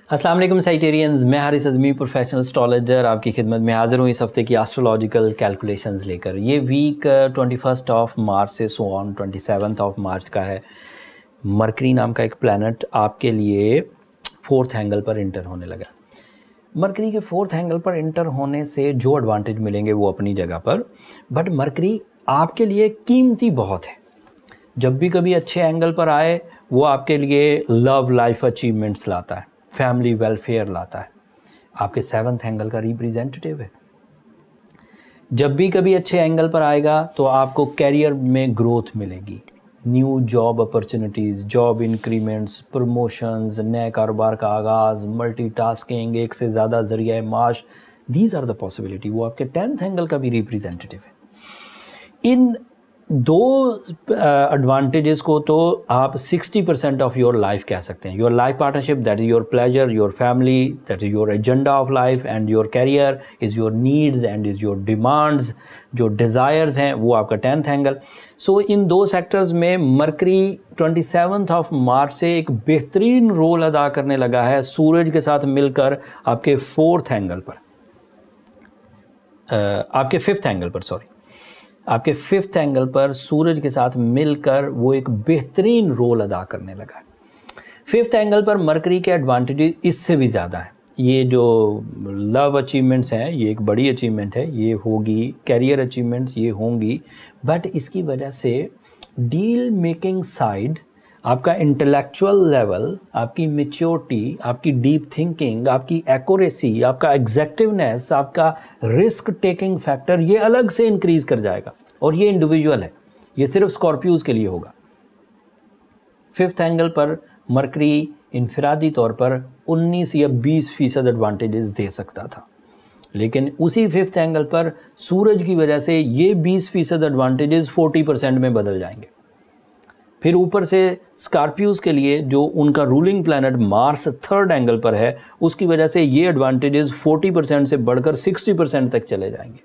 अस्सलाम वालेकुम साइटेरियंस, मैं हारिस अज़मी प्रोफेशनल एस्ट्रोलॉजर आपकी खिदमत में हाज़िर हूँ इस हफ़्ते की एस्ट्रोलॉजिकल कैलकुलेशंस लेकर। ये वीक 21 ऑफ मार्च से सो ऑन 27 ऑफ मार्च का है। मरकरी नाम का एक प्लैनेट आपके लिए फोर्थ एंगल पर इंटर होने लगा। मरकरी के फोर्थ एंगल पर इंटर होने से जो एडवांटेज मिलेंगे वो अपनी जगह पर, बट मरकरी आपके लिए कीमती बहुत है। जब भी कभी अच्छे एंगल पर आए वो आपके लिए लव लाइफ अचीवमेंट्स लाता है, फैमिली वेलफेयर लाता है, आपके सेवंथ एंगल का रिप्रेजेंटेटिव है। जब भी कभी अच्छे एंगल पर आएगा तो आपको कैरियर में ग्रोथ मिलेगी, new job opportunities, job increments, promotions, नए कारोबार का आगाज़, मल्टीटास्किंग, एक से ज़्यादा ज़रिया माश, दीज आर द पॉसिबिलिटी। वो आपके 10th एंगल का भी रिप्रेजेंटेटिव है। इन दो एडवांटेजेस को तो आप 60% ऑफ योर लाइफ कह सकते हैं। Your life partnership, that is your pleasure, your family, that is your agenda of life, and your career is your needs and is your demands, जो डिज़ायर्स हैं वो आपका 10th एंगल। सो इन दो sectors में mercury 27 of March से एक बेहतरीन role अदा करने लगा है सूरज के साथ मिलकर आपके फोर्थ एंगल पर, आपके फिफ्थ एंगल पर, सॉरी, आपके फिफ्थ एंगल पर सूरज के साथ मिलकर वो एक बेहतरीन रोल अदा करने लगा है। फिफ्थ एंगल पर मरकरी के एडवांटेजेस इससे भी ज़्यादा है। ये जो लव अचीवमेंट्स हैं ये एक बड़ी अचीवमेंट है, ये होगी, कैरियर अचीवमेंट्स ये होंगी, बट इसकी वजह से डील मेकिंग साइड, आपका इंटेलेक्चुअल लेवल, आपकी मैच्योरिटी, आपकी डीप थिंकिंग, आपकी एक्यूरेसी, आपका एग्जैक्टिवनेस, आपका रिस्क टेकिंग फैक्टर ये अलग से इंक्रीज कर जाएगा। और ये इंडिविजुअल है, ये सिर्फ स्कॉर्पियोज के लिए होगा। फिफ्थ एंगल पर मरकरी इनफरादी तौर पर 19 या 20% एडवांटेजेस दे सकता था, लेकिन उसी फिफ्थ एंगल पर सूरज की वजह से ये 20% एडवांटेजेस 40% में बदल जाएंगे। फिर ऊपर से स्कॉर्पियोज के लिए जो उनका ruling planet Mars third angle पर है, उसकी वजह से ये एडवांटेजेस 40% से बढ़कर 60% तक चले जाएंगे।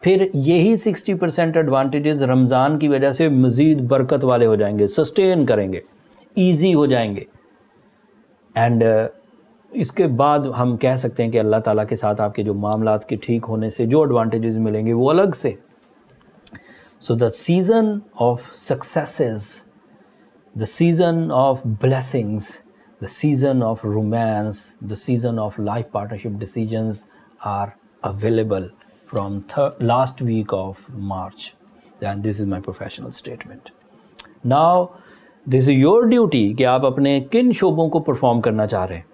फिर यही 60% एडवांटेजेस रमज़ान की वजह से मज़ीद बरकत वाले हो जाएंगे, सस्टेन करेंगे, ईजी हो जाएंगे। एंड इसके बाद हम कह सकते हैं कि अल्लाह ताला के साथ आपके जो मामलात के ठीक होने से जो एडवांटेजेस मिलेंगे वो अलग से। So the season of successes, the season of blessings, the season of romance, the season of life partnership decisions are available from last week of March. And this is my professional statement. Now, this is your duty कि आप अपने किन शोबों को perform करना चाह रहे हैं।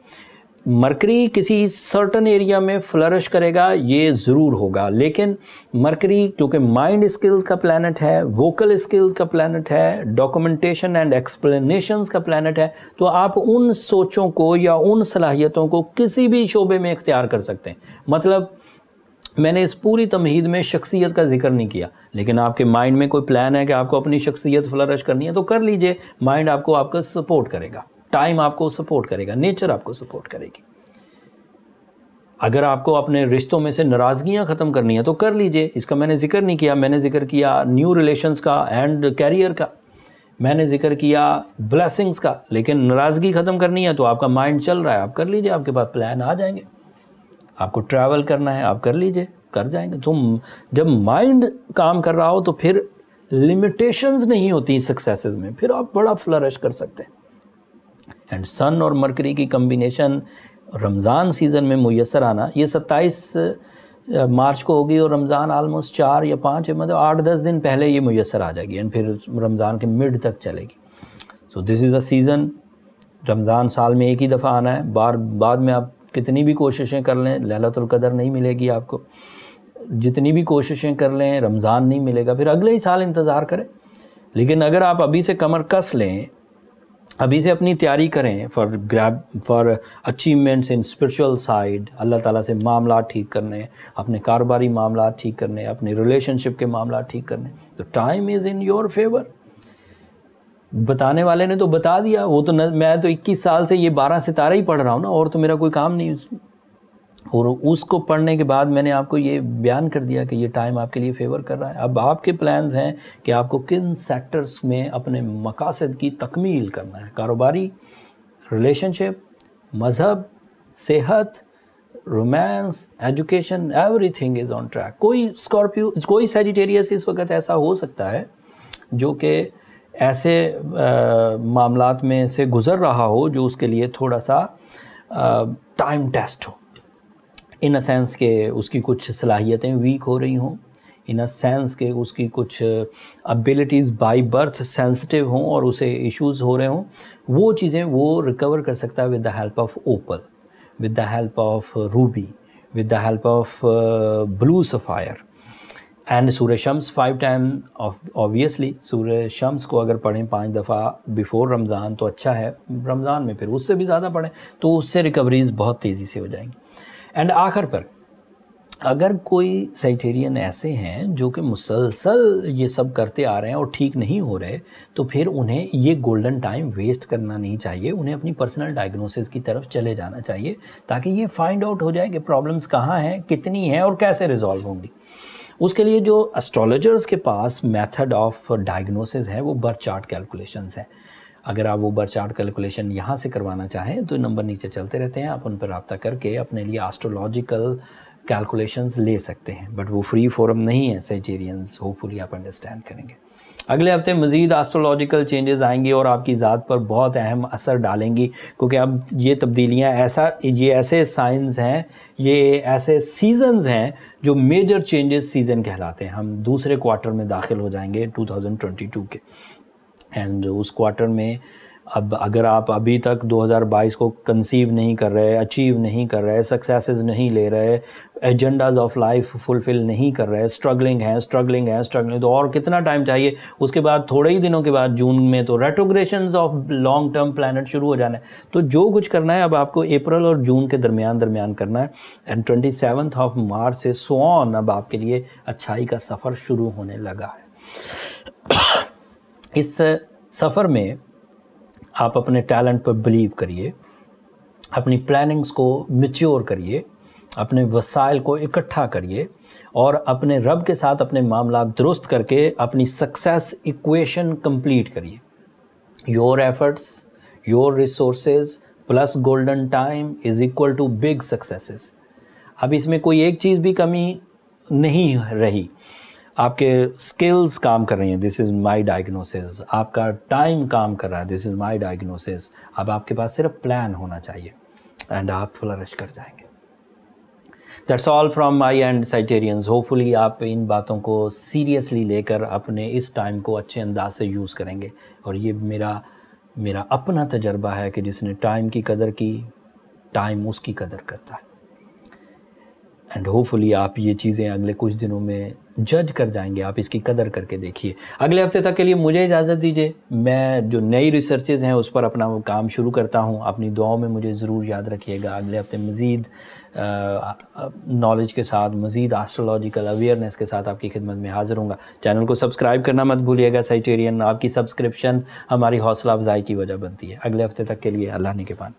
Mercury किसी सर्टन एरिया में फ्लरिश करेगा ये ज़रूर होगा, लेकिन मरकरी क्योंकि माइंड स्किल्स का प्लैनेट है, वोकल स्किल्स का प्लैनेट है, डॉक्यूमेंटेशन एंड एक्सप्लेनेशंस का प्लैनेट है, तो आप उन सोचों को या उन सलाहियतों को किसी भी शोबे में इख्तियार कर सकते हैं। मतलब मैंने इस पूरी तमहीद में शख्सियत का जिक्र नहीं किया, लेकिन आपके माइंड में कोई प्लान है कि आपको अपनी शख्सियत फ्लरिश करनी है तो कर लीजिए। माइंड आपको आपका सपोर्ट करेगा, टाइम आपको सपोर्ट करेगा, नेचर आपको सपोर्ट करेगी। अगर आपको अपने रिश्तों में से नाराज़गियाँ ख़त्म करनी है तो कर लीजिए, इसका मैंने जिक्र नहीं किया। मैंने जिक्र किया न्यू रिलेशंस का एंड कैरियर का, मैंने जिक्र किया ब्लेसिंग्स का, लेकिन नाराज़गी ख़त्म करनी है तो आपका माइंड चल रहा है, आप कर लीजिए, आपके पास प्लान आ जाएंगे। आपको ट्रैवल करना है, आप कर लीजिए, कर जाएंगे। तो जब माइंड काम कर रहा हो तो फिर लिमिटेशंस नहीं होती सक्सेसेस में, फिर आप बड़ा फ्लरिश कर सकते हैं। एंड सन और मरकरी की कम्बिनेशन रमज़ान सीज़न में मुयसर आना, ये 27 मार्च को होगी और रमज़ान आलमोस्ट 4 या 5 मतलब 8-10 दिन पहले ये मुयसर आ जाएगी एंड फिर रमज़ान के मिड तक चलेगी। So this is a season. Ramzan साल में एक ही दफ़ा आना है, बाद में आप कितनी भी कोशिशें कर लें लैलतुल क़दर नहीं मिलेगी आपको, जितनी भी कोशिशें कर लें रमज़ान नहीं मिलेगा, फिर अगले ही साल इंतज़ार करें। लेकिन अगर आप अभी से कमर कस लें, अभी से अपनी तैयारी करें for achievements in spiritual side, Allah ताला से मामला ठीक करने, अपने कारोबारी मामला ठीक करने, अपने रिलेशनशिप के मामला ठीक करने, तो time is in your favour. बताने वाले ने तो बता दिया, वो तो मैं तो 21 साल से ये 12 सितारे ही पढ़ रहा हूँ ना, और तो मेरा कोई काम नहीं। और उसको पढ़ने के बाद मैंने आपको ये बयान कर दिया कि ये टाइम आपके लिए फेवर कर रहा है। अब आपके प्लान्स हैं कि आपको किन सेक्टर्स में अपने मकासद की तकमील करना है, कारोबारी, रिलेशनशिप, मज़हब, सेहत, romance, education, everything is on track. कोई सैजिटेरियस इस वक्त ऐसा हो सकता है जो कि ऐसे मामलात में से गुज़र रहा हो जो उसके लिए थोड़ा सा टाइम टेस्ट हो, इन अ सेंस के उसकी कुछ सलाहियतें वीक हो रही हों, इन अ सेंस के उसकी कुछ एबिलिटीज़ बाय बर्थ सेंसिटिव हों और उसे इश्यूज़ हो रहे हों, वो चीज़ें वो रिकवर कर सकता है with the help of Opal, with the help of ruby, with the help of blue sapphire and Surya शम्स 5 टाइम ऑब्वियसली सूर्य शम्स को अगर पढ़ें 5 दफ़ा बिफोर रमज़ान तो अच्छा है, रमज़ान में फिर उससे भी ज़्यादा पढ़ें तो उससे रिकवरीज बहुत तेज़ी से हो जाएंगी। एंड आखिर पर अगर कोई सैजिटेरियन ऐसे हैं जो कि मुसलसल ये सब करते आ रहे हैं और ठीक नहीं हो रहे, तो फिर उन्हें ये गोल्डन टाइम वेस्ट करना नहीं चाहिए, उन्हें अपनी पर्सनल डायग्नोसिस की तरफ चले जाना चाहिए ताकि ये फाइंड आउट हो जाए कि प्रॉब्लम्स कहाँ हैं, कितनी हैं और कैसे रिजॉल्व होंगी। उसके लिए जो एस्ट्रोलॉजर्स के पास मेथड ऑफ डायग्नोसिस है वो बर्थ चार्ट कैलकुलेशंस हैं। अगर आप वो बर्थ चार्ट कैलकुलेशन यहाँ से करवाना चाहें तो नंबर नीचे चलते रहते हैं, आप उन पर रब्ता करके अपने लिए एस्ट्रोलॉजिकल कैलकुलेशंस ले सकते हैं, बट वो फ्री फोरम नहीं है सैजिटेरियंस, होपफुली आप अंडरस्टैंड करेंगे। अगले हफ्ते मज़ीद एस्ट्रोलॉजिकल चेंजेस आएंगी और आपकी ज़ात पर बहुत अहम असर डालेंगी, क्योंकि अब ये तब्दीलियाँ ये ऐसे साइंस हैं, ये ऐसे सीजन्स हैं जो मेजर चेंजेस सीज़न कहलाते हैं। हम दूसरे क्वार्टर में दाखिल हो जाएंगे 2022 के, एंड उस क्वार्टर में अब अगर आप अभी तक 2022 को कंसीव नहीं कर रहे, अचीव नहीं कर रहे, सक्सेसेस नहीं ले रहे, एजेंडाज ऑफ लाइफ फुलफ़िल नहीं कर रहे, स्ट्रगलिंग तो और कितना टाइम चाहिए। उसके बाद थोड़े ही दिनों के बाद जून में तो रेट्रोग्रेशंस ऑफ लॉन्ग टर्म प्लैनेट शुरू हो जाना है। तो जो कुछ करना है अब आपको अप्रैल और जून के दरमियान करना है, एंड 27 मार्च से सो ऑन अब आपके लिए अच्छाई का सफ़र शुरू होने लगा है। इस सफ़र में आप अपने टैलेंट पर बिलीव करिए, अपनी प्लानिंग्स को मैच्योर करिए, अपने वसाइल को इकट्ठा करिए और अपने रब के साथ अपने मामला दुरुस्त करके अपनी सक्सेस इक्वेशन कंप्लीट करिए। Your efforts, your resources plus golden time is equal to big successes. अब इसमें कोई एक चीज़ भी कमी नहीं रही। आपके स्किल्स काम कर रही हैं, दिस इज़ माई डायग्नोसिस। आपका टाइम काम कर रहा है, दिस इज़ माई डायग्नोसिस। अब आपके पास सिर्फ प्लान होना चाहिए एंड आप फ्लरिश कर जाएंगे। That's all from my and Sagittarians. Hopefully आप इन बातों को सीरियसली लेकर अपने इस टाइम को अच्छे अंदाज से यूज़ करेंगे, और ये मेरा अपना तजर्बा है कि जिसने टाइम की कदर की, टाइम उसकी कदर करता है। एंड होपफुली आप ये चीज़ें अगले कुछ दिनों में जज कर जाएंगे, आप इसकी कदर करके देखिए। अगले हफ्ते तक के लिए मुझे इजाज़त दीजिए, मैं जो नई रिसर्चेज़ हैं उस पर अपना काम शुरू करता हूँ। अपनी दुआओं में मुझे ज़रूर याद रखिएगा। अगले हफ्ते मज़ीद नॉलेज के साथ, मज़ीद एस्ट्रोलॉजिकल अवेयरनेस के साथ आपकी खिदमत में हाज़िर हूँगा। चैनल को सब्सक्राइब करना मत भूलिएगा सैजिटेरियन, आपकी सब्सक्रिप्शन हमारी हौसला अफजाई की वजह बनती है। अगले हफ्ते तक के लिए अल्लाह निगहबान।